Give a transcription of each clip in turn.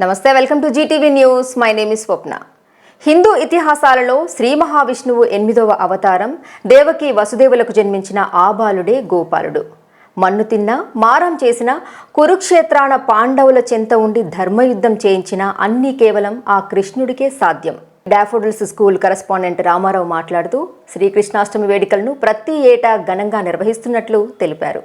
నమస్తే, welcome to GTV news. My name is Swapna. Hindu ఇతిహాసాలలో శ్రీ మహావిష్ణువు 8వ అవతారం దేవకి వసుదేవులకు జన్మించిన ఆ బాలుడే గోపాలుడు. మన్ను తిన్న మారం చేసిన కురుక్షేత్రాన పాండవుల చెంత ఉండి ధర్మయుద్ధం చేయించిన అన్నీ కేవలం ఆ కృష్ణుడికే సాధ్యం. డాఫోడిల్స్ స్కూల్ కరెస్పాండెంట్ రామారావు మాట్లాడుతూ శ్రీకృష్ణాష్టమి వేడుకలను ప్రతి ఏటా ఘనంగా నిర్వహిస్తున్నట్లు తెలిపారు.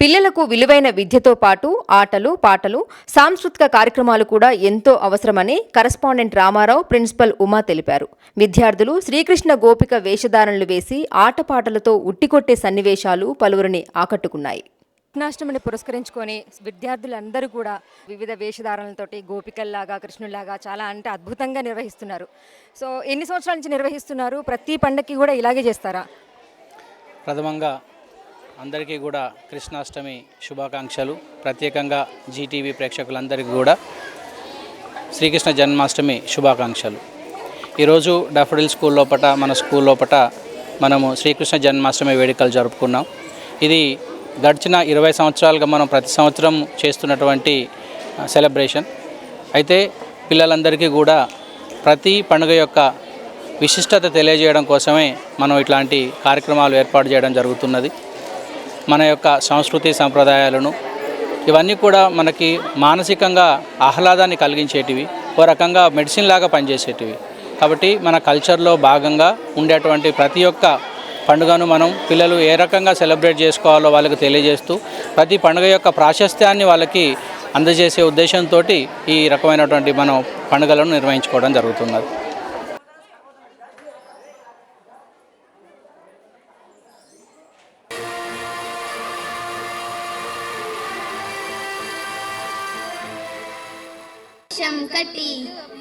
పిల్లలకు విలువైన విద్యతో పాటు ఆటలు, పాటలు, సాంస్కృతిక కార్యక్రమాలు కూడా ఎంతో అవసరమని కరెస్పాండెంట్ రామారావు, ప్రిన్సిపల్ ఉమా తెలిపారు. విద్యార్థులు శ్రీకృష్ణ గోపిక వేషధారణలు వేసి ఆటపాటలతో ఉట్టికొట్టే సన్నివేశాలు పలువురిని ఆకట్టుకున్నాయి. కృష్ణాష్టమిని పురస్కరించుకొని విద్యార్థులందరూ కూడా వివిధ వేషధారణలతోటి గోపికల్లాగా, కృష్ణుల్లాగా చాలా అద్భుతంగా నిర్వహిస్తున్నారు. సో ఎన్ని సంవత్సరాల నుంచి నిర్వహిస్తున్నారు? ప్రతి పండగకి కూడా ఇలాగే చేస్తారా? ప్రథమంగా అందరికీ కూడా కృష్ణాష్టమి శుభాకాంక్షలు. ప్రత్యేకంగా జీటీవీ ప్రేక్షకులందరికీ కూడా శ్రీకృష్ణ జన్మాష్టమి శుభాకాంక్షలు. ఈరోజు డాఫోడిల్ స్కూల్ లోపట, మన స్కూల్ లోపట మనము శ్రీకృష్ణ జన్మాష్టమి వేడుకలు జరుపుకున్నాం. ఇది గడిచిన 20 సంవత్సరాలుగా మనం ప్రతి సంవత్సరం చేస్తున్నటువంటి సెలబ్రేషన్. అయితే పిల్లలందరికీ కూడా ప్రతి పండుగ యొక్క విశిష్టత తెలియజేయడం కోసమే మనం ఇట్లాంటి కార్యక్రమాలు ఏర్పాటు చేయడం జరుగుతున్నది. మన యొక్క సంస్కృతి సంప్రదాయాలను ఇవన్నీ కూడా మనకి మానసికంగా ఆహ్లాదాన్ని కలిగించేటివి, ఓ రకంగా మెడిసిన్ లాగా పనిచేసేటివి. కాబట్టి మన కల్చర్లో భాగంగా ఉండేటువంటి ప్రతి ఒక్క పండుగను మనం పిల్లలు ఏ రకంగా సెలబ్రేట్ చేసుకోవాలో వాళ్ళకి తెలియజేస్తూ ప్రతి పండుగ యొక్క ప్రాశస్త్యాన్ని వాళ్ళకి అందజేసే ఉద్దేశంతో ఈ రకమైనటువంటి మనం పండుగలను నిర్వహించుకోవడం జరుగుతున్నది. శంకటి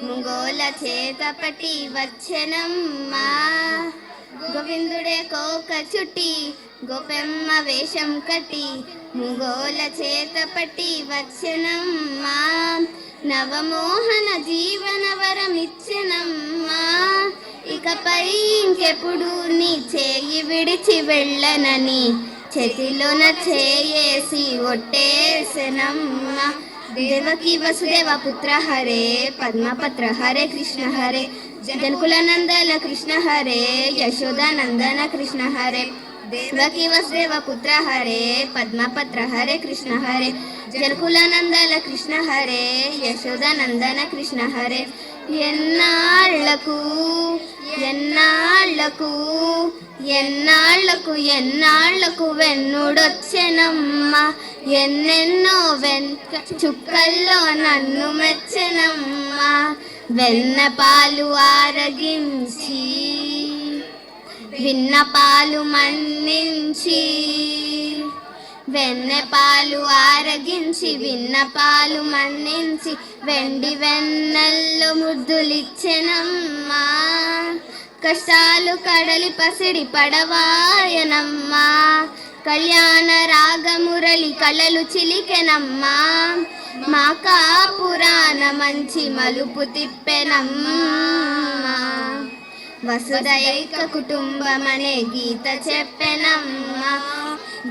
ముంగోల చేతపటి వచ్చనమ్మా, గోవిందుడే కోక చుట్టి గోపెమ్మ వేషం కట్టి ముంగోల చేతపటి వచ్చనమ్మా, నవమోహన జీవన వరమిచ్చనమ్మా, ఇకపై ఇంకెప్పుడు నీ చేయి విడిచి వెళ్ళనని చేతిలోన చేయేసి ఒట్టేసనమ్మా. దేవకి వసుదేవ పుత్ర హరే పద్మపత్ర హరే కృష్ణ హరే, జనకుల నందన కృష్ణ హరే యశోదానందన కృష్ణ హరే. దేవకి వసుదేవ పుత్ర హరే పద్మపత్ర హరే కృష్ణ హరే, జనకుల నందన కృష్ణ హరే యశోదానందన కృష్ణ హరే. ఎన్నాళ్లకు ఎన్నాళ్లకు ఎన్నాళ్లకు ఎన్నాళ్లకు వెన్నుడొచ్చెనమ్మా, ఎన్నెన్నో చుక్కల్లో నన్ను మెచ్చెనమ్మా, వెన్నపాలు ఆరగించి విన్నపాలు మన్నించి, వెన్నపాలు ఆరగించి విన్నపాలు మన్నించి, వెండి వెన్నెల్లో ముద్దులిచ్చెనమ్మా, కష్టాలు కడలి పసిడి పడవాయనమ్మా, కళ్యాణ రాగమురళి కళలు చిలికెనమ్మా, మా కాపురాణ మంచి మలుపు తిప్పెనమ్మా, వసుదైక కుటుంబమనే గీత చెప్పెనమ్మా.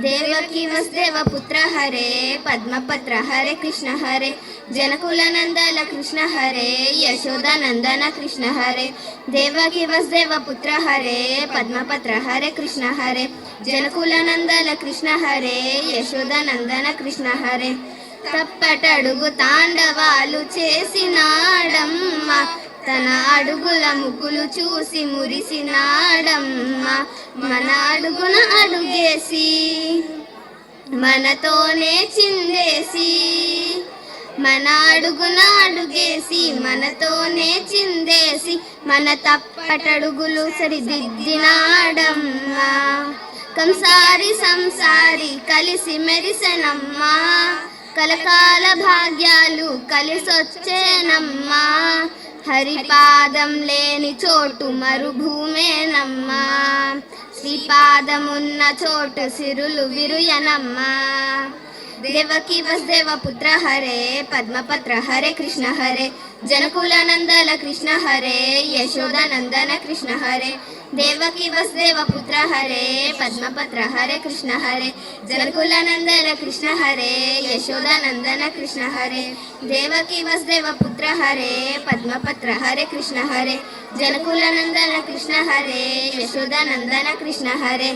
దేవకి వసుదేవ పుత్ర హరే పద్మపత్ర హరే కృష్ణ హరే, జనకుల నందన కృష్ణ హరే యశోదానందన కృష్ణ హరే. దేవకి వసుదేవ పుత్ర హరే పద్మపత్ర హరే కృష్ణ హరే, జనకుల నందన కృష్ణ హరే యశోదానందన కృష్ణ హరే. తప్పటడుగు తాండవాలు చేసినాడమ్మ, తన అడుగుల ముగ్గులు చూసి మురిసినాడమ్మ, మన అడుగున అడుగేసి మనతోనే చిందేసి, మన అడుగున అడుగేసి మనతోనే చిందేసి, మన తప్పటడుగులు సరిదిద్దినాడమ్మా, కంసారి సంసారి కలిసి మెరిసెనమ్మా, కలకాల భాగ్యాలు కలిసొచ్చేనమ్మా, హరిపాదం లేని చోటు మరుభూమేనమ్మా, శ్రీపాదమున్న చోటు సిరులు విరుయనమ్మా. దేవకి వసుదేవ పుత్ర హరే పద్మపత్ర హరే కృష్ణ హరే, जनकुलानन्दन कृष्ण हरे यशोदानन्दन कृष्ण हरे देवकी वसुदेव पुत्र हरे पद्मपत्र हरे कृष्ण हरे जनकुलानन्दन कृष्ण हरे यशोदानन्दन कृष्ण हरे देवकी वसुदेव पुत्र हरे पद्मपत्र हरे कृष्ण हरे जनकुलानन्दन कृष्ण हरे यशोदानन्दन कृष्ण हरे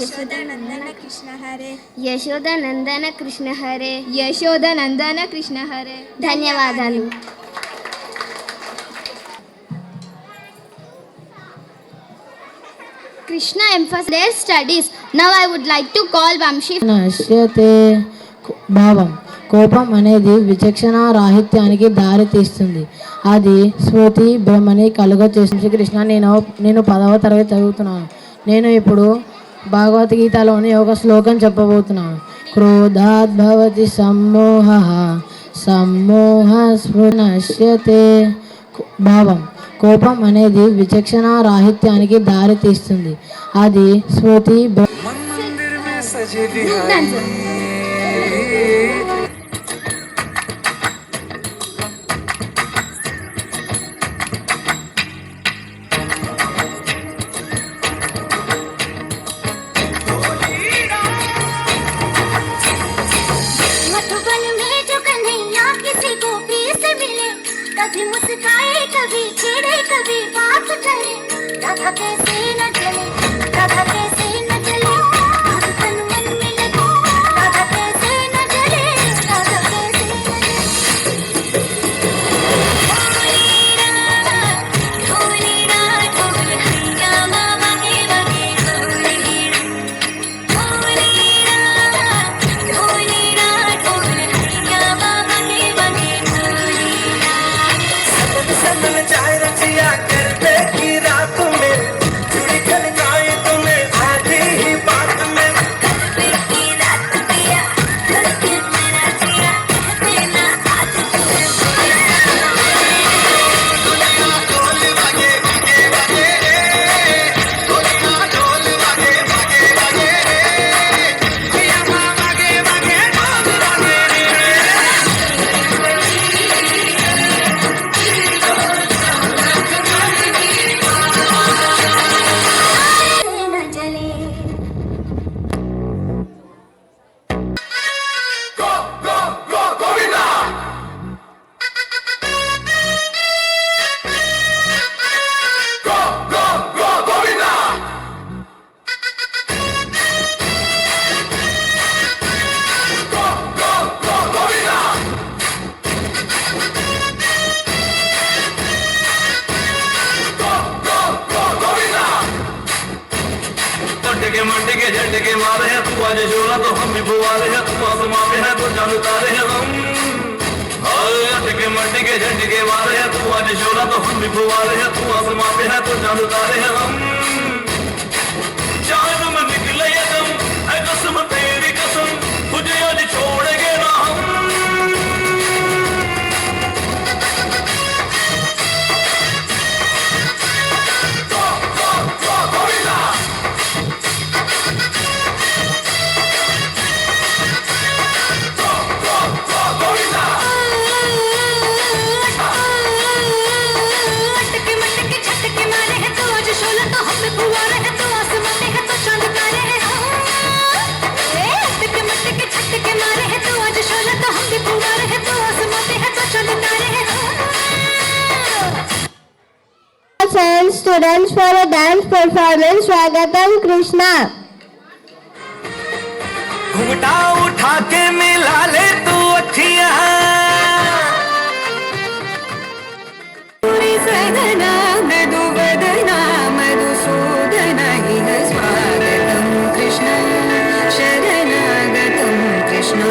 यशोदानन्दन कृष्ण हरे यशोदानन्दन कृष्ण हरे यशोदानन्दन कृष्ण हरे ధన్యవాదాలు. Krishna emphasized their studies. Now I would like to call Vamshi. నశ్యతే భావం. కోపం అనేది విచక్షణ రాహిత్యానికి దారి తీస్తుంది. అది స్మృతి భ్రమని కలుగ చేస్తుంది. శ్రీకృష్ణ, నేను 10వ తరగతి చదువుతున్నాను. నేను ఇప్పుడు భగవద్గీతలోని ఒక శ్లోకం చెప్పబోతున్నాను. క్రోధాత్ భవతి సమ్మోహ సమ్మోహ స్మృతి నశ్యతే భావం. కోపం అనేది విచక్షణ రాహిత్యానికి దారి తీస్తుంది. అది స్మృతి मधुबन में जो कन्हैया किसी गोपी से मिले, कभी मुस्काए कभी छेड़े कभी बात करे, राधा कैसे न चले राधा कैसे न चले तन मन में लगे, राधा कैसे न चले राधा कैसे न ढोली ढोल हैया मामा के बगे ढोली मंडके झंडके मारे हैं, तू आज जोड़ा तो हम भी बुवारे हैं, तू आसमां पे है तो जान उतारे हैं हम। अटके मंडके झंडके मारे हैं, तू आज जोड़ा तो हम भी बुवारे हैं, तू आसमां पे है तो जान उतारे हैं हम। जान में निकले ये दम है कसम तेरी कसम, तुझे आज छोड़ेंगे ना हम। Students for a dance performance. Swagatam Krishna. घुंघटा उठा के मिला ले तू अखियां, सदना मधुवदना मधुसूदन इह स्वागतं कृष्ण शरणागतं कृष्ण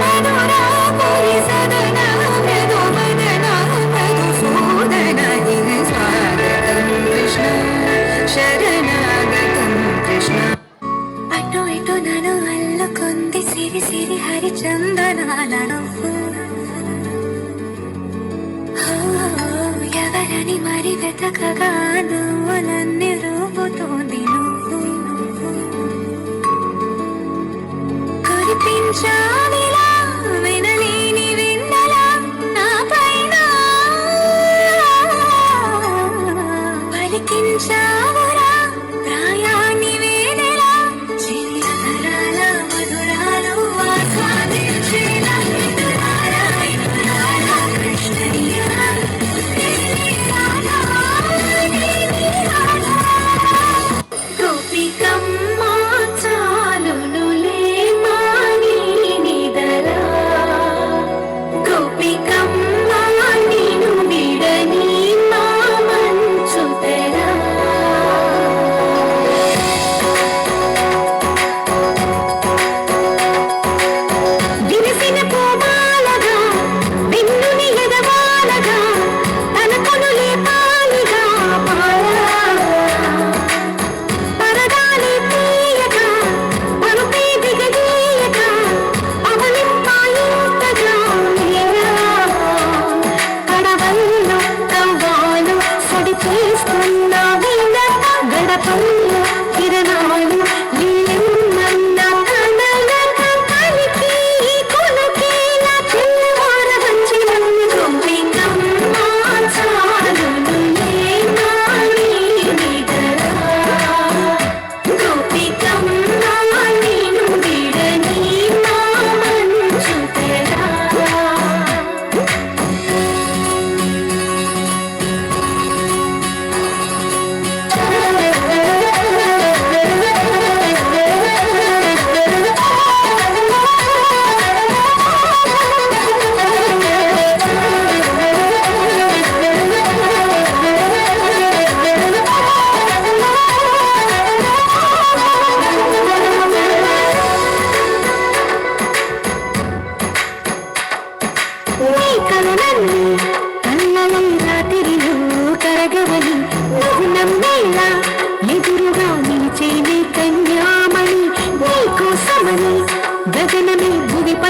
मधुरा पुरी सदना मधुवदना मधुसूदन इह स्वागतं कृष्ण शरणागतं कृष्ण అటు ఇటు నన్ను అల్లుకుంది సిరి సిరి హరిచందనాల నవ్వు. ఎవరని మరి వెతకగా నువ్వులన్నీ రూపుతోంది నువ్వు. కురిపించావిలా వినలేని వెన్నెల నా పైన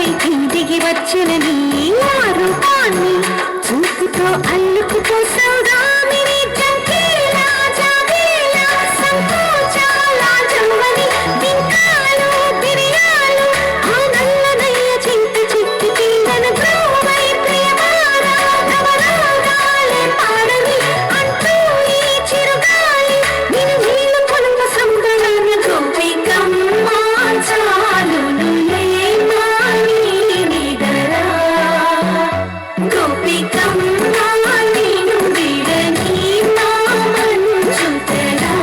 పై ఇంటికి వచ్చిన నీ రూపాన్ని చూపుతో అల్లుకుతో సౌదామిని చంకేలా జాబేలా సంకోచాల జమ్మని దింకాలు తిరియాలు ఆ నల్లనయ్య చింత చిట్టి కిందన బ్రోవై ప్రియమారా నవరాగాలే పాడని అంటూ ఈ చిరుగాలి నిన్ను నీళ్ళు కొలువ సంబరాన్ని గోపికమ్మ చాలునులే మాని నిదరా గోపికమ్మ నిన్ను విడని మా మంచుతరా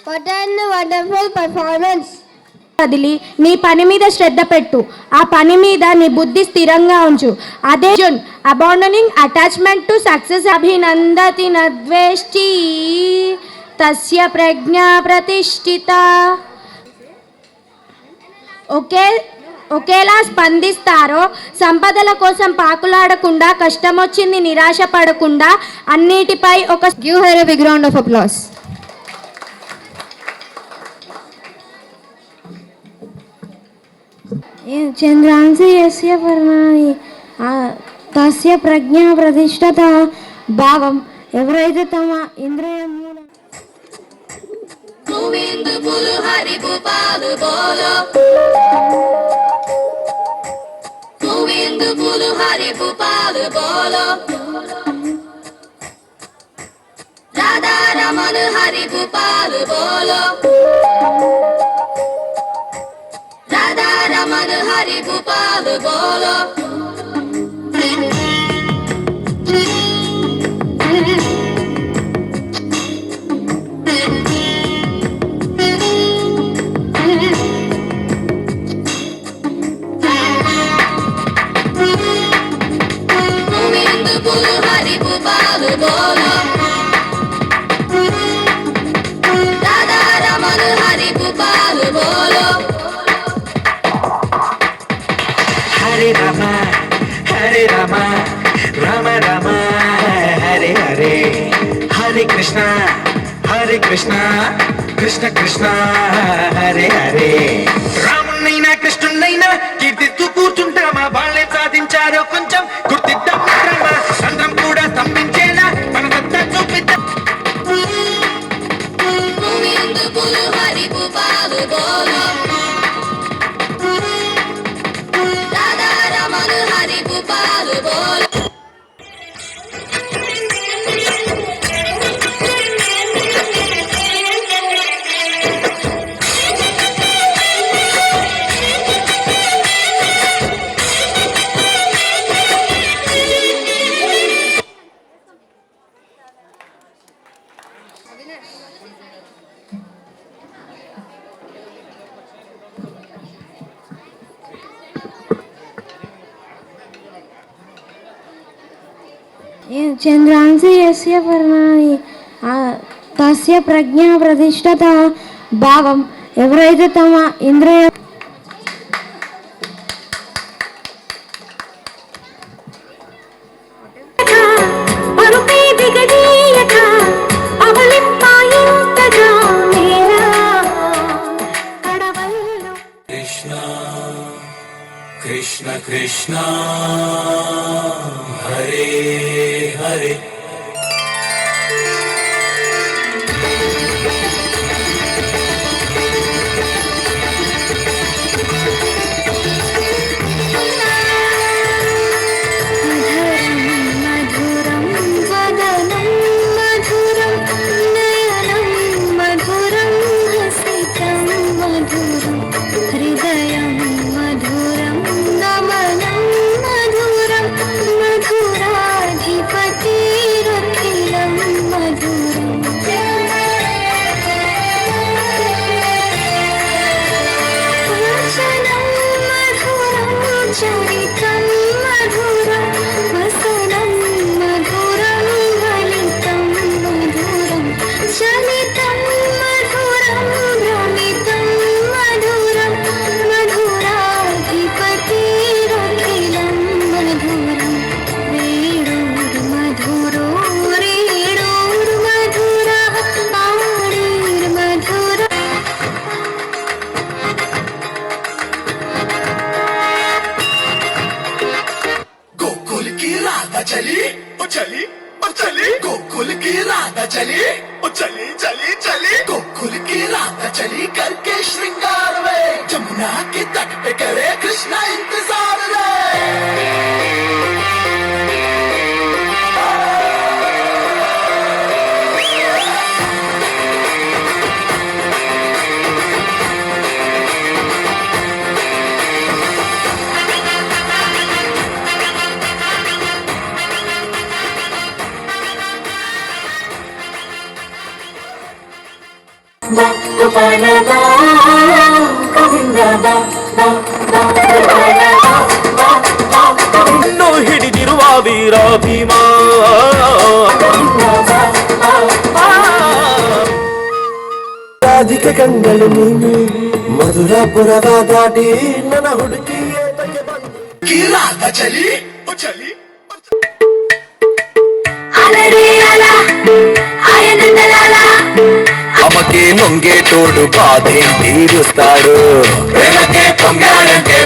What an wonderful performance! వదిలి నీ పని మీద శ్రద్ధ పెట్టు. ఆ పని మీద నీ బుద్ధి స్థిరంగా ఉంచు. అదే జున్ అబాండనింగ్ అటాచ్మెంట్ టు సక్సెస్ అభినందతి నద్వేష్టి తస్య ప్రజ్ఞా ప్రతిష్ఠిత. ఒకేలా స్పందిస్తారో సంపదల కోసం పాకులాడకుండా, కష్టమొచ్చింది నిరాశ పడకుండా అన్నిటిపై ఒక Give her a big round of applause. చంద్రాంసి యస్య పర్ణాని తస్య ప్రజ్ఞా ప్రతిష్ఠత భావం. ఎవరైతే తమ ఇంద్రియం గోవింద బోలో హరి గోపాల్ బోలో గోవింద బోలో హరి గోపాల్ బోలో రాధా రమణ హరి గోపాల్ బోలో రాధా రమణ హరి గోపాల్ బోలో గోవింద బోలో హరి గోపాల్ బోలో రాధా రమణ హరి గోపాల్ బోలో హరే రామ హరే రామ రామ రామ హరే హరే హరే కృష్ణ కృష్ణ కృష్ణ హరే హరే. రామున్నైనా కృష్ణున్నైనా కీర్తిస్తూ కూర్చుంటామా? వాళ్ళే సాధించారో కొంచెం గుర్తిద్దాం మిత్రమా. అందరం కూడా స్తంభించేలా మన సత్తా చూపిద్దాం. గోవింద బోలో హరి గోపాల్ బోలో రాధా రమణ హరి గోపాల్ బోలో చంద్రాంసి యస్య పర్ణాని తస్య ప్రజ్ఞా ప్రతిష్ఠత భావం. ఎవరైతే తమ ఇంద్రియ పరుపే దిగదీయక అవలింపాయింతగా మేరా కడవల్లో కృష్ణ కృష్ణ కృష్ణ హరే హరే మధురం వదనం మధురం నయనం మధురం హసితం మధురం హృదయం మధురం నమనం మధురం మధురాధిపతిరఖిలం మధురం వచనం మధురం చరితం మధురం వసనం మధురం ఫలితం మధురం చలితం మధురం భ్రమితం మధురం మధురాధిపతిరఖిలం మధురం వేణుర్ మధురో రేణుర్ మధుర ఆడే ओ चली ओ चली गोकुल की राधा चली ओ चली चली चली गोकुल की राधा चली करके श्रृंगार में जमुना के तट पे करे कृष्णा इंतजार रे। नो हिडिदिरुवा वीर भीमा ರಾಧಿಕೆ ಕಂಗಳು ನೀನು ಮಧುರಪುರದ ದಾಟಿ ನನ್ನ ಹುಡುಕಿ की राधा चली ओ चली అమ్మకి మొంగేటోడు బాధేం తీరుస్తాడు ప్రేమకే పొంగాడంటే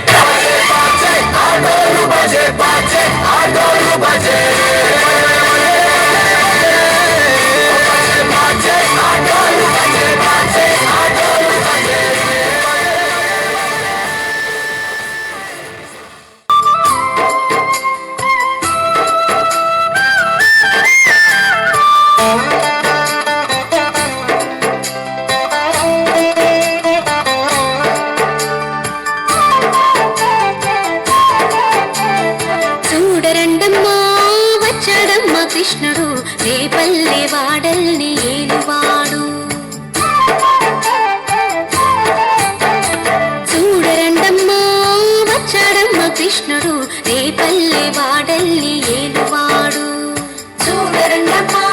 కృష్ణుడు రేపల్లె వాడల్ని ఏలువాడు చూడరండమ్మా వచ్చాడమ్మ కృష్ణుడు రేపల్లె వాడల్ని ఏలువాడు చూడరండమ్మా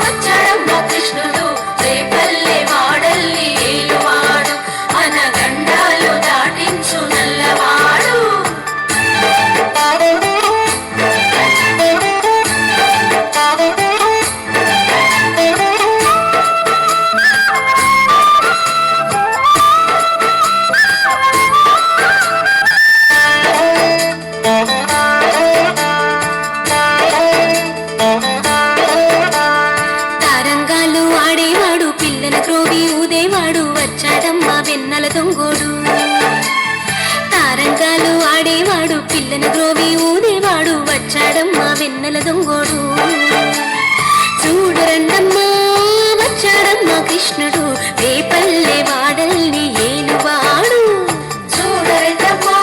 వచ్చాడమ్మ కృష్ణుడు రేపల్లె వాడల్ని ఏలువాడు అనగండాలు దాటించు నల్లవాడు వెన్నెల దొంగోడు తారంగాలు ఆడేవాడు పిల్లను గ్రోవి ఊదేవాడు వచ్చాడమ్మా వెన్నెల దొంగోడు చూడరండమ్మా వచ్చాడమ్మా కృష్ణుడు రేపల్లె వాడల్ని ఏలువాడు చూడరండమ్మా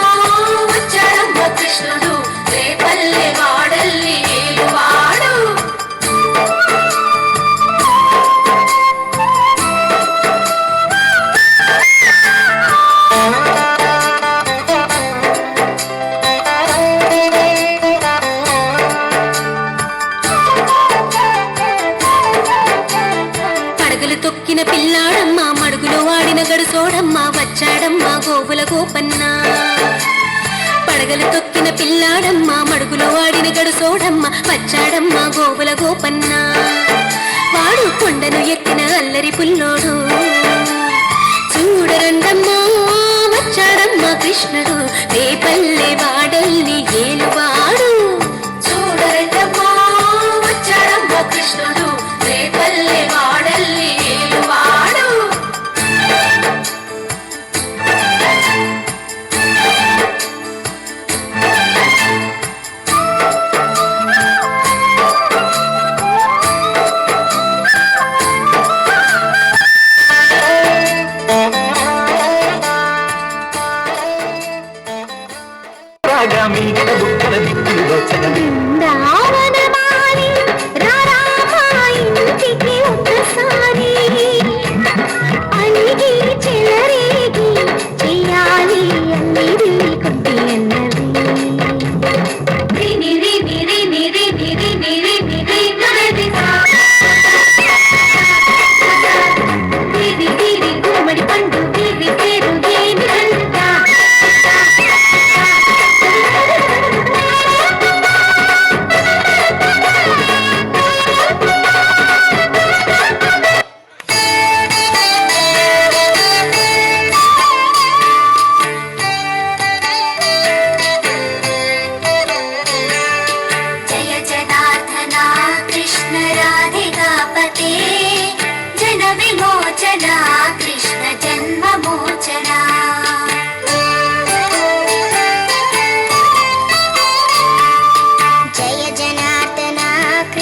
వచ్చాడమ్మా కృష్ణుడు రేపల్లె వాడల్ని ఏలువాడు తొక్కిన పిల్లాడమ్మా మడుగులో వాడిన గడుసోడమ్మా వచ్చాడమ్మా గోవుల గోపన్న పడగలు తొక్కిన పిల్లాడమ్మా మడుగులో వాడిన గడుసోడమ్మా వచ్చాడమ్మా గోవుల గోపన్న వాడు కొండను ఎక్కిన అల్లరి పుల్లోడు చూడరండమ్మా వచ్చాడమ్మా కృష్ణుడు రేపల్లె వాడల్ని ఏలువాడు చూడరండమ్మా వచ్చాడమ్మా కృష్ణుడు రేపల్లె వాడల్ని ఏలువాడు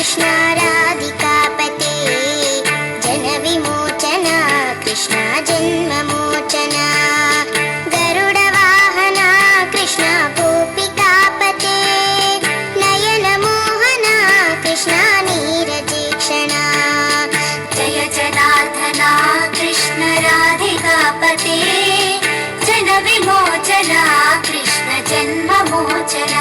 కృష్ణ రాధికాపతే జన విమోచన కృష్ణ జన్మమోచన గరుడ వాహన కృష్ణ గోపికాపతే నయన మోహన కృష్ణ నీరజేక్షణ జయ జనార్దన కృష్ణ రాధికాపతే జన విమోచన కృష్ణ జన్మమోచన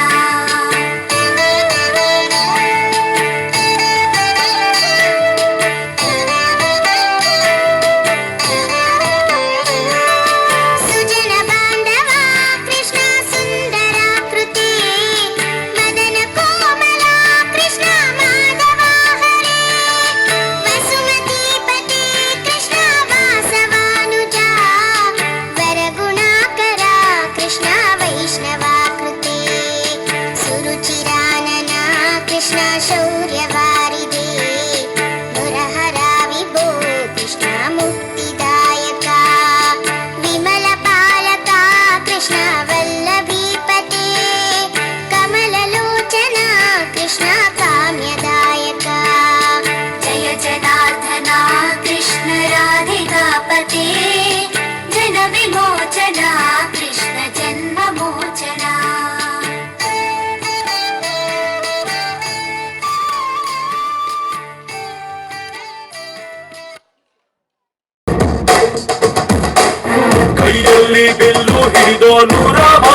ಕೈಯಲ್ಲಿ ಬೆಲ್ಲು ಹಿಡಿದೋನು ರಾಮ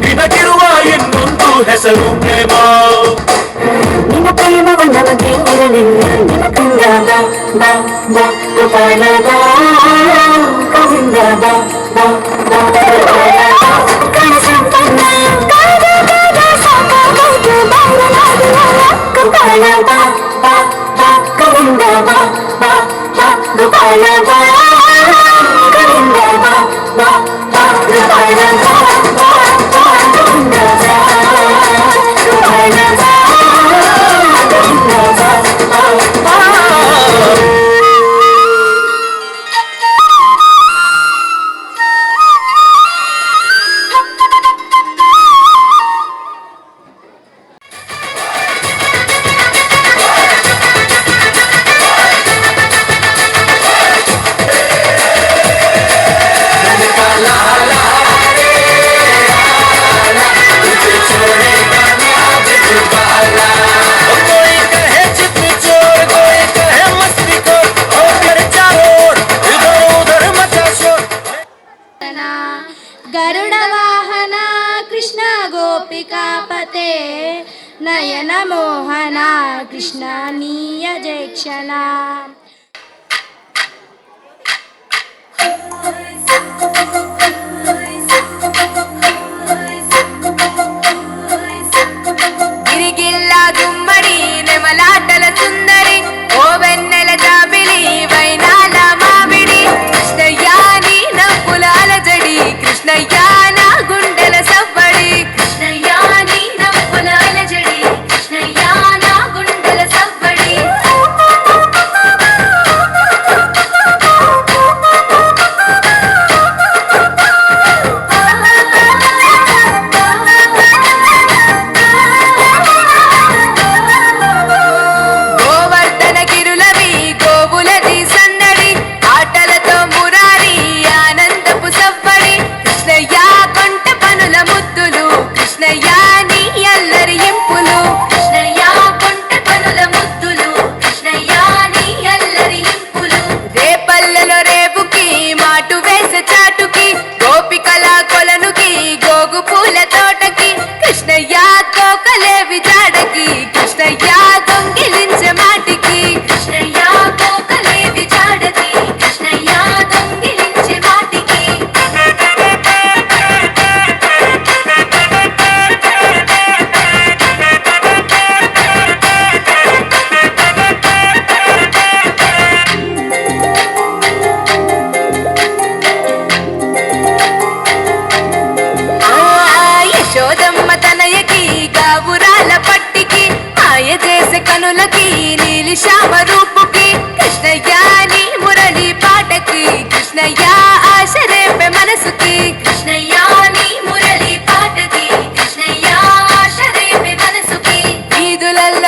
ನಿನಗಿರುವ ಇನ್ನೊಂದು ಹೆಸರು ಪ್ರೇಮ ನಿನ್ನ ಪ್ರೇಮವು ನಮಗೆ ಇರಲಿಲ್ಲ ನಿನ್ನ ಕಂದ ಬಾ ಬಾ ಗೋಪಾಲ ಬಾ ಗೋವಿಂದ ಬಾ ಬಾ ಬಾ ಕಣ ಸಂಪನ್ನ ಸಾಕಾಗೋದು ಬಾರಲಾಗಲ್ಲ ಗೋಪಾಲ ಬಾ ಬಾ ಬಾ ಗೋವಿಂದ ಬಾ ಬಾ ಬಾ ಗೋಪಾಲ ಬಾ ಗೋವಿಂದ ಬಾ ಬಾ ಬಾ ಗೋಪಾಲ ಬಾ ಬಾ ಬಾ ಗೋವಿಂದ ಬಾ ಗೋಪಾಲ ಬಾ గరుడ వాహన కృష్ణ గోపికాపతే నయన మోహన కృష్ణ నీయజేక్షణ గిరిగిల్లా గుమ్మడి నెమలాటల సుందరి ఓ వెన్నెల జాబిలి వైనాల మామిడి కృష్ణయ్యా నీ నవ్వులాల జడి కృష్ణయ్యా నా గుండెల సవ్వడి కృష్ణయ్యా నీ నవ్వులాల జడి కృష్ణయ్యా నా గుండెల సవ్వడి గోవర్ధన గిరులవి గోవులది సన్నడి ఆటలతో మురారి ఆనందపు సవ్వడి కృష్ణయ్యా కొంట పనుల ముద్దులు కృష్ణయ్యా నీ అల్లరి ఇంపులు కృష్ణయ్యా కొంట పనుల ముద్దులు కృష్ణయ్యా నీ అల్లరి ఇంపులు రేపల్లెలో రేపుకి మాటు వేసే చాటుకి గోపికల కొలనుకి గోగు పూల తోటకి కృష్ణయ్యా కోకలేవి జాడకి కృష్ణయ్యా దొంగిలించే మాటికి కృష్ణయ్యా కోకలేవి జాడకి కృష్ణయ్యా దొంగిలించే మాటికి యశోదమ్మ తనయకి గావురాల పట్టికి మాయ చేసే కనులకి నీలి శ్యామ రూపుకి కృష్ణయ్యా నీ మురళి పాటకి కృష్ణయ్యా ఆశ రేపే మనసుకి కృష్ణయ్యా నీ మురళి పాటకి కృష్ణయ్యా ఆశ రేపే మనసుకి వీధులల్ల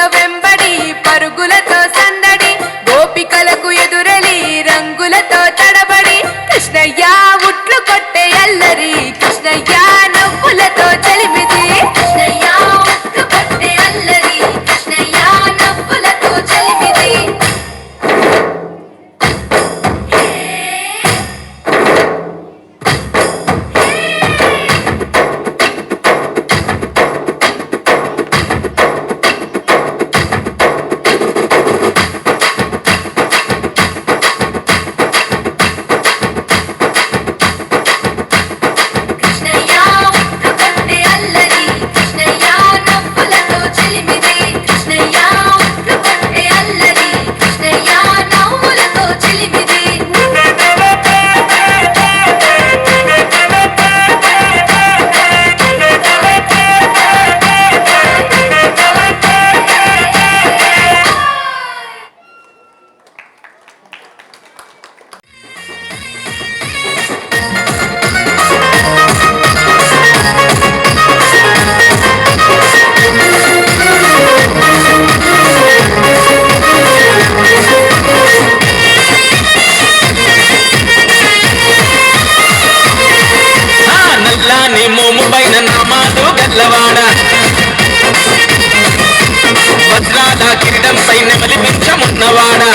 కిరీటంపై నెమలి పింఛమున్నవాడా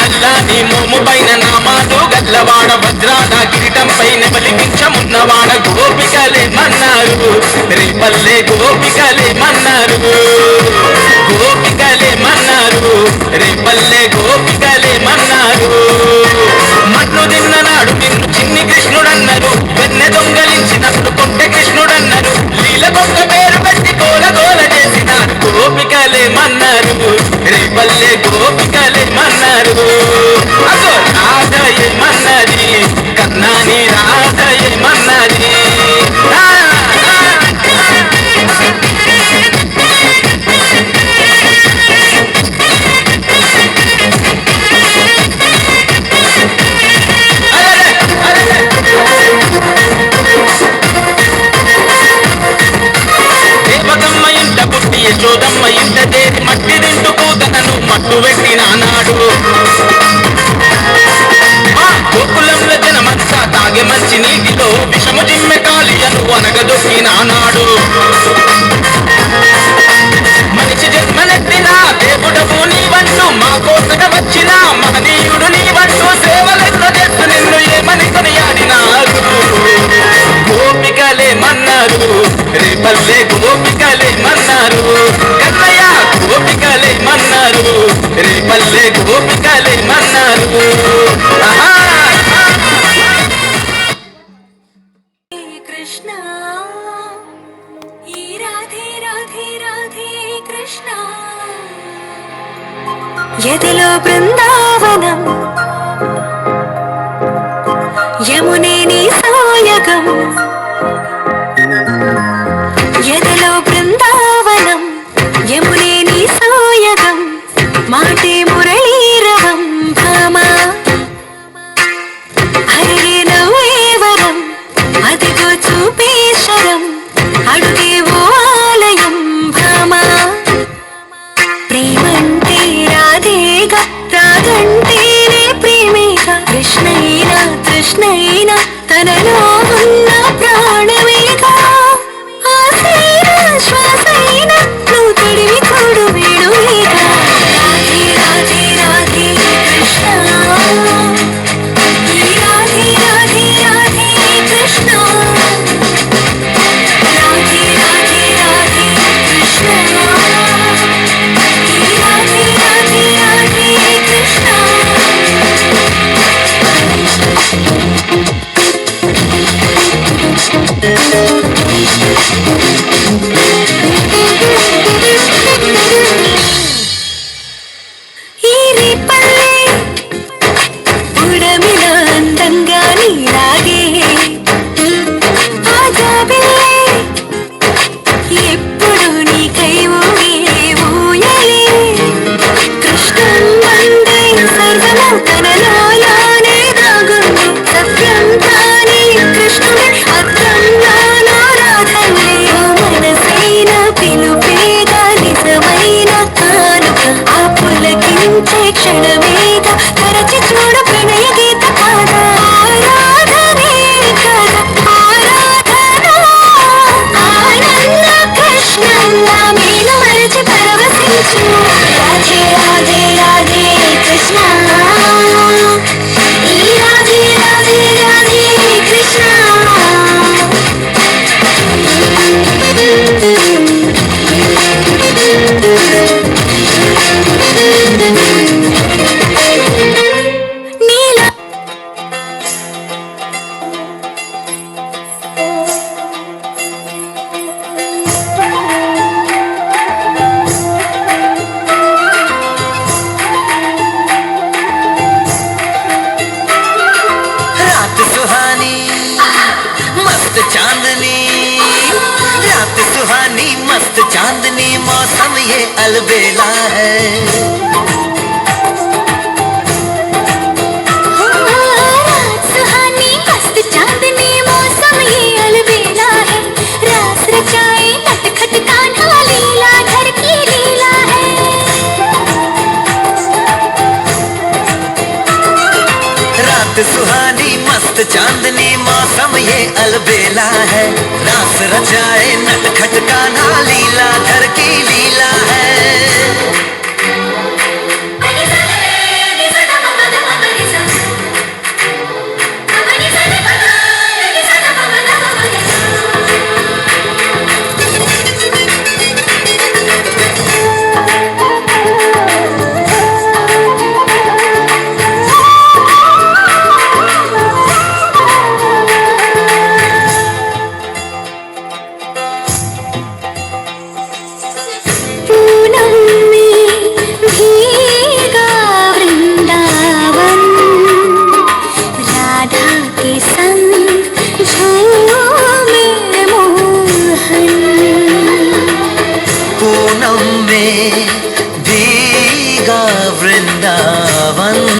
నల్లాని మోము పైన నామాలు గల్లవాడ వజ్రాల కిరీటంపై నెమలి పింఛమున్నవాడ గోపికలే మన్నారు రేపల్లె గోపికలే మన్నారు గోపికలే మన్నారు రేపల్లె గోపికలే మన్నారు మన్ను తిన్ననాడు నిన్ను చిన్ని కృష్ణుడన్నారు వెన్నె దొంగలించినప్పుడు కొంటె కృష్ణుడన్నారు లీల కొంత పేరు పెట్టి గోల గోల చేసినాడు గోపికలే మన్నారు రేపల్లె గోపికలే మన్నారు అగో రాధయే మన్నది కన్నాని రాధయే మన్నది దేవతమ్మ ఇంట పుట్టి యశోదమ్మ ఇంట చేరి మట్టి తింటూ కూతనను మట్టు పెట్టినాడు గోకులంలో జనమంతా తాగే మంచి నీటిలో విషము జిమ్మె కాళియను అనగదొక్కినాడు మనిషి జన్మనెత్తిన దేవుడవు నీవంటూ మా కోసగా వచ్చిన మహనీయుడు నీవంటూ సేవలెన్నో చేస్తూ నిన్ను ఏమని కొనియాడినారు గోపికలే మన్నారు రేపల్లె గోపికలే మన్నారు కన్నయ్య గోపికలే మన్నారు రేపల్లె గోపికలే మన్నారు కృష్ణ ఈ రాధే రాధే రాధే కృష్ణ ఎదలో బృందావనం యమునే నీ సాయకం ఎదలో బృందావనం యమునే నీ సాయకం మాటే మురళీరవం భామా హరే నవ్వేవరం అదిగో చూపేశ్వరం అడుగేవో ఆలయం భామా ప్రేమంటే రాధేగా రాగంటేనే ప్రేమేగా కృష్ణైనా కృష్ణైనా తనలో ఉన్న ప్రాణమేగా ఆశైనా శ్వాసైనా నువ్వు తడివి చూడు వేణువేగా రాధే రాధే రాధే కృష్ణ ఈ రాధే రాధే రాధే కృష్ణ రాధే రాధే రాధే కృష్ణ ఈ రాధే రాధే రాధే కృష్ణ ఈ రేపల్లె ఉడమిల అందంగా నీలాగే ఆ జాబిల్లే ఎప్పుడు నీకై ఊగే ఊయలే కృష్ణం వందే సర్వము తనలోనే దాగుంది సత్యం తానే కృష్ణుడే అర్థంగానో రాధలే మనసైన పిలుపేగా నిజమైన కానుక ఆ పులకించే క్షణమేగా తరచి చూడ ప్రణయ గీత కాద ఆరాధనే కథ ఆరాధన ఆనంద కృష్ణంగా మీను మరచి పరవశించు రాధే రాధే రాధే కృష్ణ ఈ రాధే రాధే రాధే కృష్ణ నీల रात सुहानी मस्त चांदनी रात सुहानी मस्त चांदनी मौसम ये अलबेला है रात सुहानी मस्त चांदनी मौसम ये अलबेला है रास रचाए नटखट कान्हा लीला घर की लीला है रात सुहानी मस्त चांदनी मौसम ये अलबेला है रास रचाए नटखट कान्हा लीला घर की लीला है रम में भीगा वृंदावन।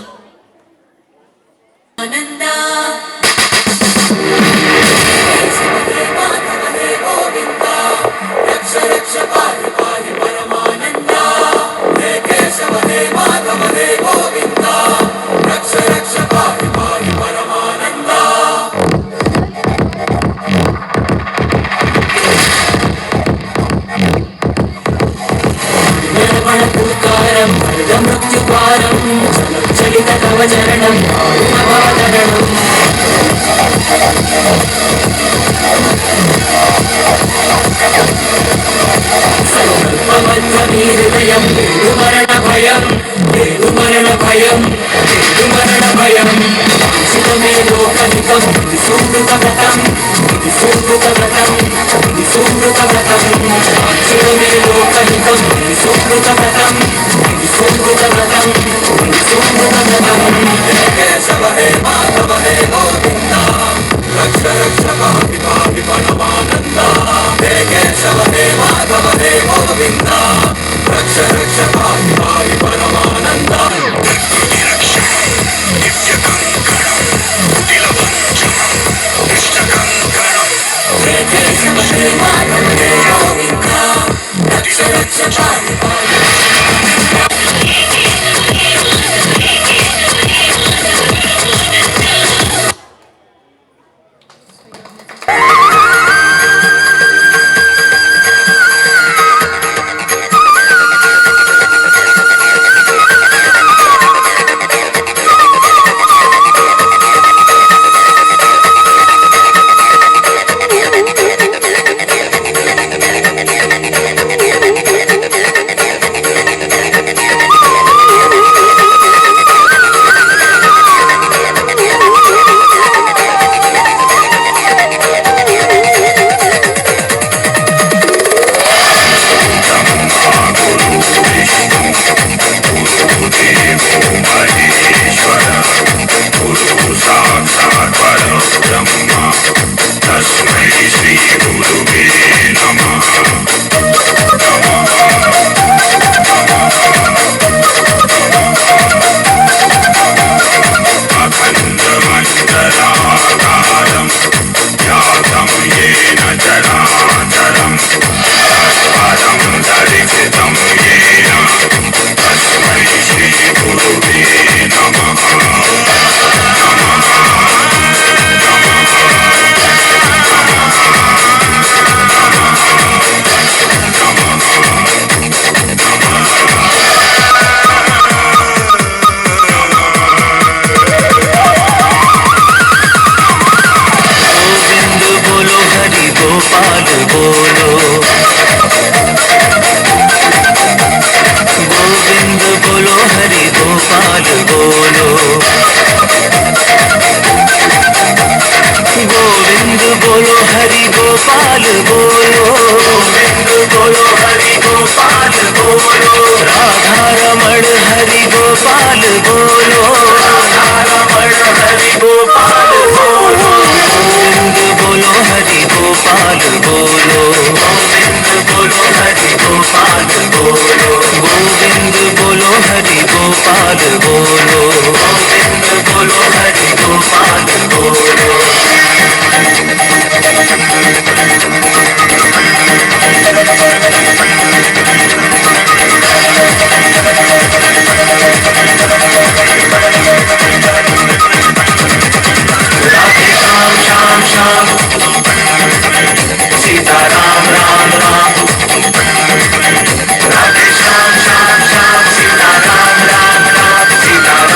Sita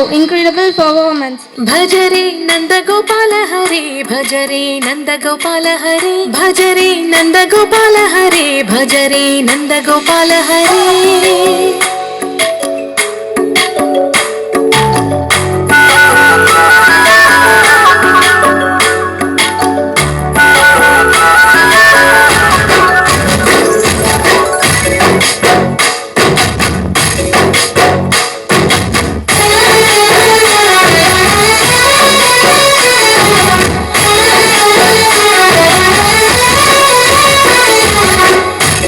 incredible performance. భజరే నందగోపాల హరే భజరే నందగోపాల హరే భజరే నందగోపాల హరే భజరే నందగోపాల హరే.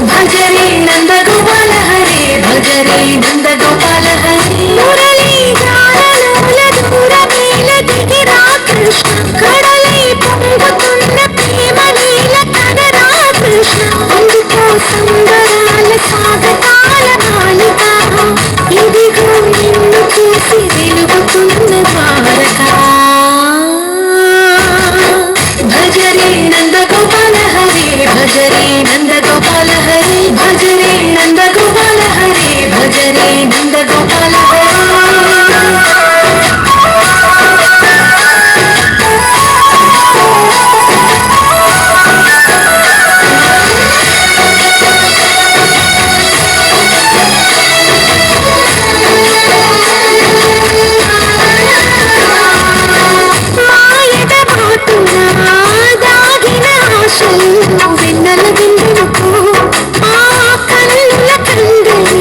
భజరే నందగోపాల హరే భజరే నందగోపాల హరే. మురళీ గానలోల దూరమేల దిగిరా కృష్ణ కడలై పొంగుతున్న ప్రేమ నీల కనరా కృష్ణ. అందుకో సంబరాల స్వాగతాల మాలిక ఇదిగో నిన్ను చూసి వెలుగుతున్న ద్వారక. భజరే నందగోపాల హరే భజరే నందగోపాల హరే భజరే నందగోపాల హరే భజరే నందగోపాల హరే. మాయద మాటునా దాగిన ఆశలు వెన్నెల విందుకు ఆ కన్నుల కందని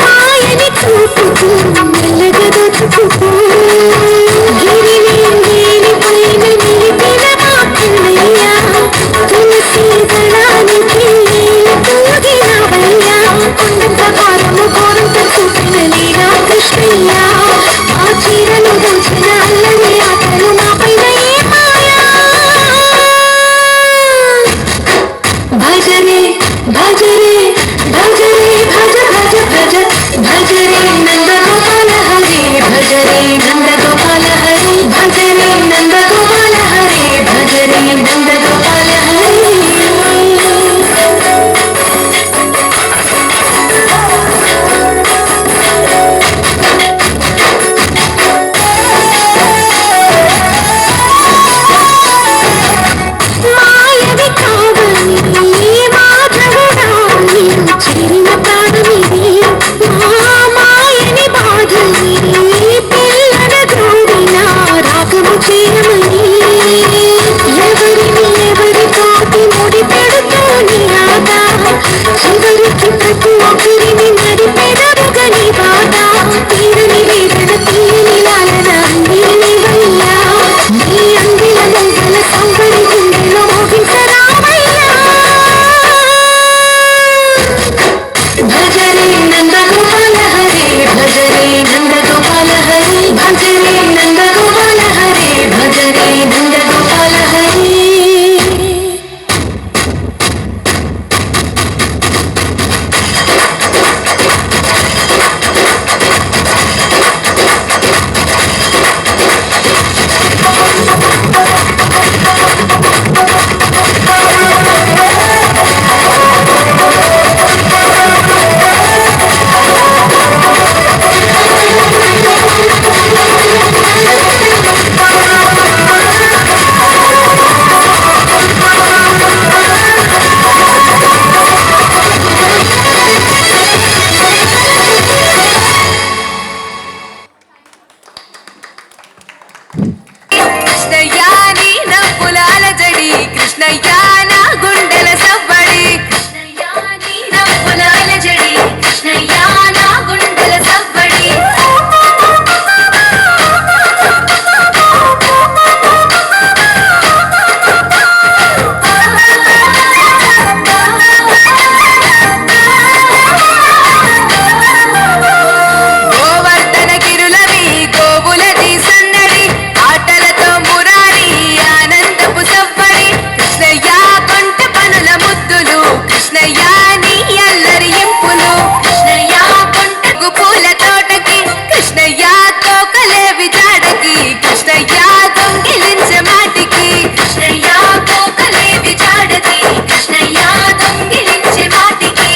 మాయని చూపుకు మెల్లగా దొరుకుకు. గిరిని నీలి పైన నిలిపిన మా కన్నయ్య తులసి దళానికి తూగినవయ్యా. కొండంత భారము ఘోరంత చూపిన లీలా కృష్ణయ్య ఆ చీరను దోచిన అల్లరి ఆటలు నా పైన ఏ మాయా. భజరే భజరే భజరే భజ భజ భజ భజరే నందగోపాల హరే భజరే నందగోపాల హరే భజరే నందగోపాల హరే భజరే నందగోపాల హరే. మాయవి కావని మాధవుడా నీవు చేరిన ప్రాణమిది మా మాయని బాధని పిల్లన గౌరిన రాగము చేయమని. ఎవరిని ఎవరితోటి ముడి పెడుతూని రాత చివరికి ప్రతి ఒక్కరిని నడిపెదరుగని బాధ. తీరని వేదన తీయని లాలన అందిని వయ్యా నీ అందిల మంగళ సౌకర్య గుండెలో మోగించరామయ్యా. భజరే నందగోపాల హరే భజరే నందగోపాల హరే భజరే నందగోపాల హరే భజరే నందగోపాల హరే. కృష్ణయ్యా నీ నవ్వులాల జడి కృష్ణయ్యా నా గుండెల సవ్వడి. కృష్ణయ్యా నీ నవ్వులాల జడి కృష్ణయ్యా నా గుండెల సవ్వడి. గోవర్ధన గిరులవి గోవులది సన్నడి ఆటలతో మురారి ఆనందపు సవ్వడి. కృష్ణయ్యా కొంట పనుల ముద్దులు కృష్ణయ్యా నీ అల్లరి ఇంపులు. కృష్ణయ్యా కొంటకు పూల తోటకి కృష్ణయ్యా కోకలేవి జాడకి కృష్ణయ్యా దొంగిలించే మాటికి. కృష్ణయ్యా కోకలేవి జాడకి కృష్ణయ్యా దొంగిలించే మాటికి.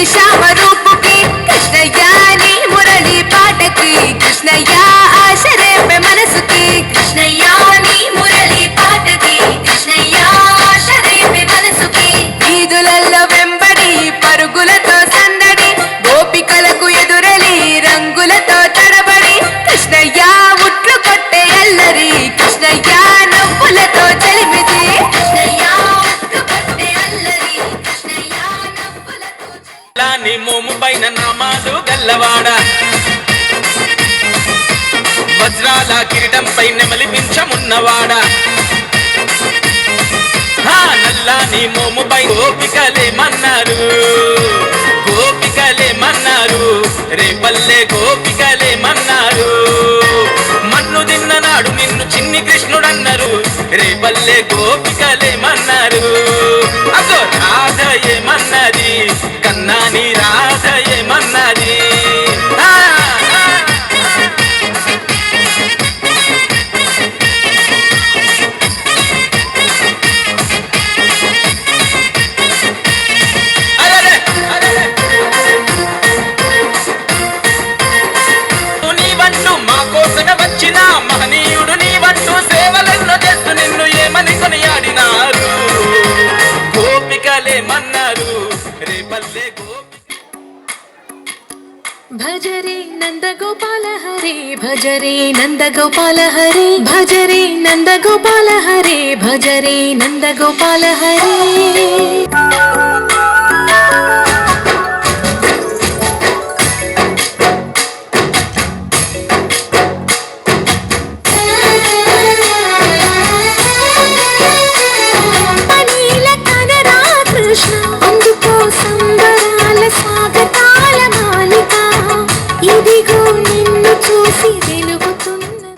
శ్యామ రూపుకి కృష్ణయ్య నీ మురళి పాటకి కృష్ణయ్య ఆశరేపే మనసుకి కృష్ణయ్య నీ మురళి పాటకి కృష్ణయ్య ఆశరేపే మనసుకి వీధులలో వెంబడి పరుగులతో సందడి గోపికలకు ఎదురలి రంగులతో తడబడి కృష్ణయ్య ఉట్లు కొట్టే అల్లరి కృష్ణయ్య నవ్వులతో చలిమిది కృష్ణయ్య ఉట్లు కొట్టే అల్లరి కృష్ణయ్య నవ్వులతో నీ మోము పైన నామాలు గల్లవాడ వజ్రాల కిరీటంపై నెమలిపించమున్నవాడ నల్లాని మోముపై గోపికలేమన్నారు గోపికలేమన్నారు రేపల్లె గోపికలేమన్నారు మన్ను తిన్ననాడు నిన్ను చిన్ని కృష్ణుడన్నారు రేపల్లె గోపికలేమన్నారు అదో రాధ ఏమన్నది కన్నాని రాధ ఏమన్నది వచ్చిన మహనీయుడు నీవంటూ సేవలెన్నో చేస్తూ నిన్ను ఏమని కొనియాడినారు గోపికలేమన్నారు రేపల్లె భజరే నందగోపాల హరే భజరే నందగోపాల హరే భజరే నందగోపాల హరే భజరే నందగోపాల హరే ఇదిగో నిన్ను చూసి వెలుగుతున్నది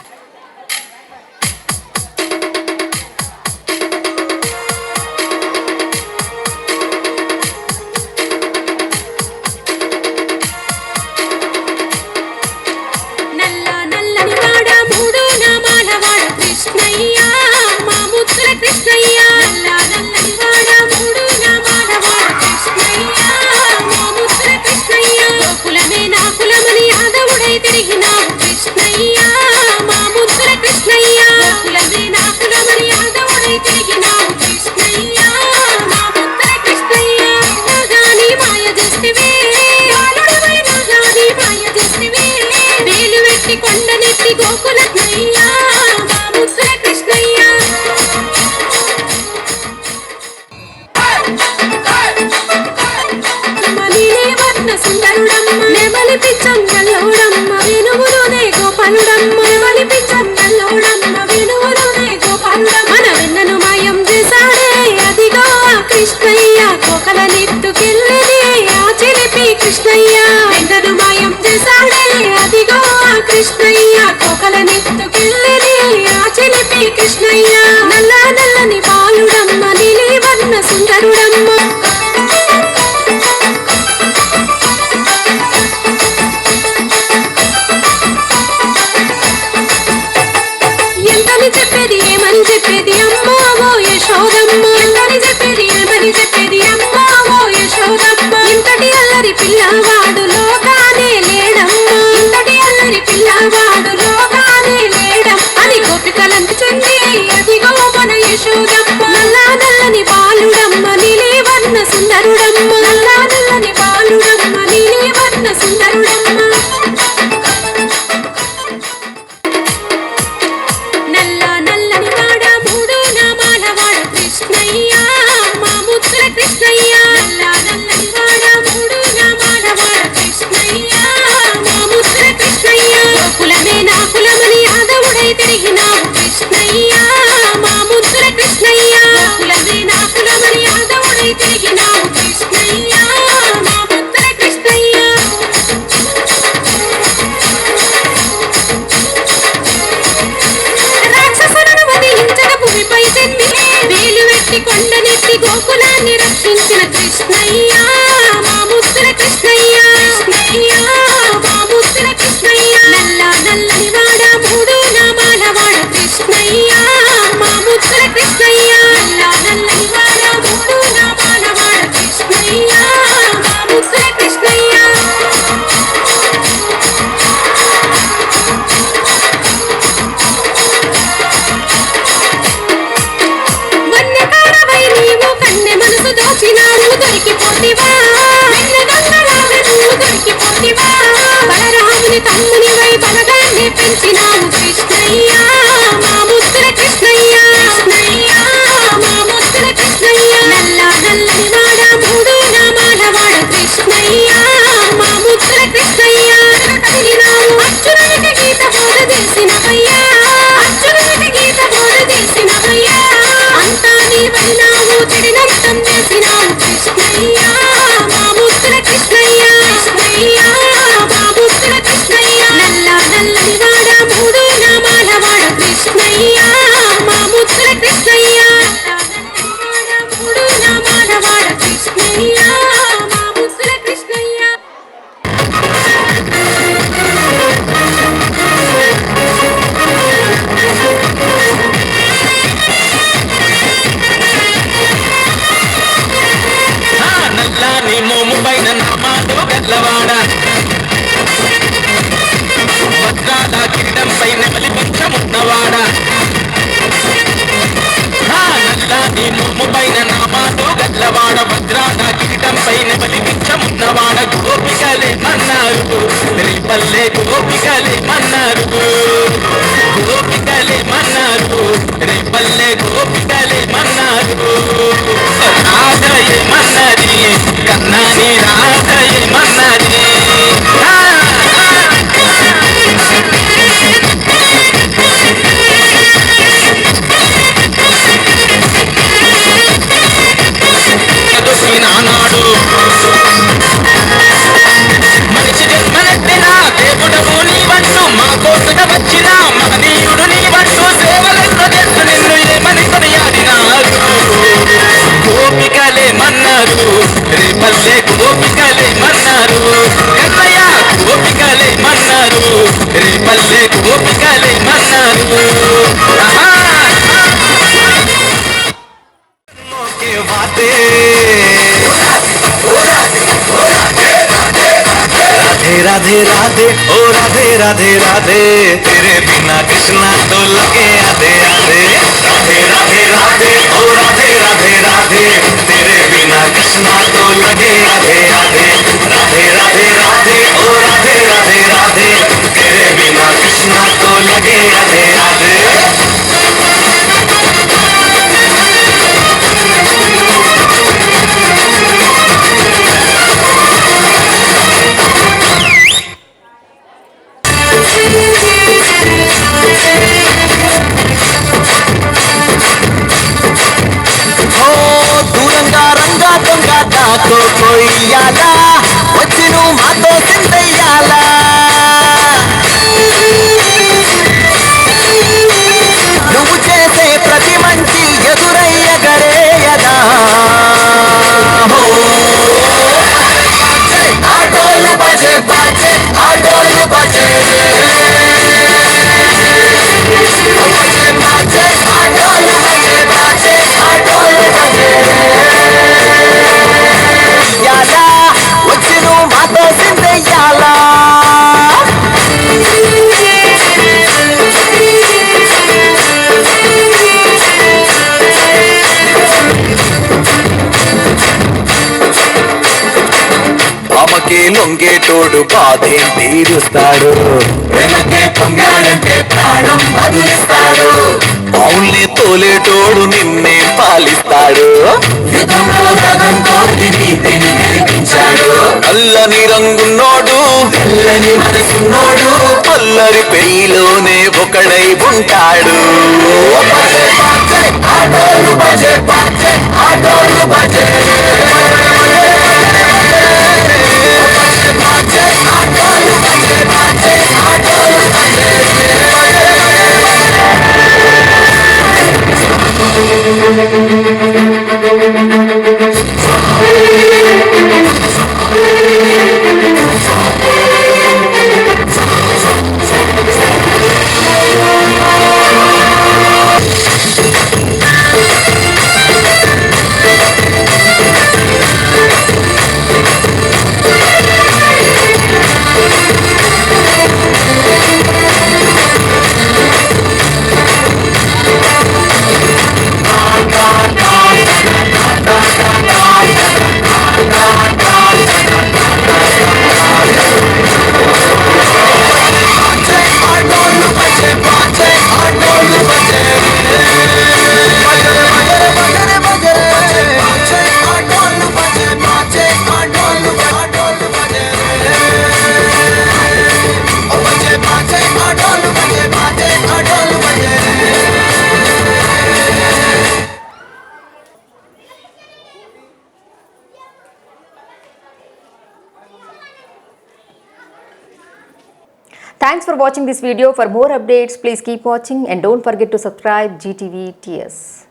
నల్ల నల్లని వాడ మూడు నామాల వాడ కృష్ణయ్య మా ముద్ర కృష్ణయ్య నల్ల నల్లని వాడ మూడు నామాల వాడ కృష్ణయ్య మా ముద్ర కృష్ణయ్య గోకులమే నా కులమని యాదవుడై తిరిగినావు కృష్ణయ్య మా ముద్ర కృష్ణయ్య గోకులమే నా కులమని యాదవుడై తిరిగినావు కృష్ణయ్య మా ముద్ర కృష్ణయ్య నాగాని మాయ చేస్తివే బాలుడవై నాగాని మాయ చేస్తివే వేలు వెట్టి కొండనెత్తి గోకులయ్య మా ముద్ర కృష్ణయ్య సుందరుడమ్మ నెమలి పిచ్చంగల్లోడమ్మ వేణువులోనే గోపాలుడమ్మ నెమలి పిచ్చంగల్లోడమ్మ వేణువులోనే గోపాలుడమ్మ మన వెన్నను మాయం చేశాడే అదిగో కృష్ణయ్య కోకల నెత్తుకెళ్ళిది ఆ చిలిపి కృష్ణయ్య వెన్నను మాయం చేశాడే అదిగో కృష్ణయ్య కోకల నెత్తుకెళ్ళిది ఆ చిలిపి కృష్ణయ్య నల్ల నల్లని బాలుడమ్మ నీలివర్ణ సుందరుడమ్మ చెప్పేది ఏమని చెప్పేది అమ్మా ఓ యశోదమ్మ ఎంతని చెప్పేది ఏమని చెప్పేది అమ్మా ఓ యశోదమ్మ ఇంతటి అల్లరి పిల్లవాడు లోకానే లేడమ్మా ఇంతటి అల్లరి పిల్లవాడు పైన నామాలు గల్లవాడ వజ్రాల కిరీటం పైన బలిపక్షమున్నవాడ నల్లని మోము పైన నామాలు గల్లవాడ వజ్రాల కిరీటం పైన బలిపక్షమున్నవాడ గోపికలే మన్నారు రేపల్లె గోపికలే మన్నారు గోపికలే మన్నారు రేపల్లె గోపికలే మన్నారు రాధయే మన్నది కన్నాని రాధయే మన్నది నానాడు మనిషి జన్మనెత్తిన దేవుడవు నీవంటూ మా కోసగా వచ్చిన మహనీయుడు నీవంటూ సేవలెన్నో చేస్తూ నిన్ను ఏమని కొనియాడినారు గోపికలే మన్నారు రేపల్లె గోపికలే మన్నారు కన్నయ్య గోపికలే మన్నారు రేపల్లె గోపికలే మన్నారు राधे राधे ओ राधे राधे राधे तेरे बिना कृष्णा तो लगे आधे आधे राधे राधे राधे ओ राधे राधे राधे तेरे बिना कृष्णा तो लगे आधे आधे राधे राधे राधे ओ राधे राधे राधे तेरे बिना कृष्णा तो लगे आधे आधे तो कोई यादा वच्चिनु मातो सिंधయ్యాలా నువ్వు చేసే ప్రతి మంచి ఎదురయ్యగరేయదా ఆటోలు బజే బాజే ఆటోలు బజే ఆటోలు బజే బాజే ఆటోలు బజే వచ్చిను మాతో సింధయ్యాలా అమ్మకే లొంగేటోడు బాధేం తీరుస్తాడు ప్రేమకే పొంగాడంటే ప్రాణం బదిలిస్తాడు అవులే తోలేటోడు నిన్నే పాలిస్తాడు అల్లని రంగున్నోడు తెల్లని మనసున్నోడు అల్లరి పెయిలోనే ఒకడై ఉంటాడు ఆటోలు బజే బాజే ఆటోలు బజే ఆటోలు బజే బాజే ఆటోలు బజే Thanks for watching this video. For more updates, please keep watching and don't forget to subscribe GTV TS.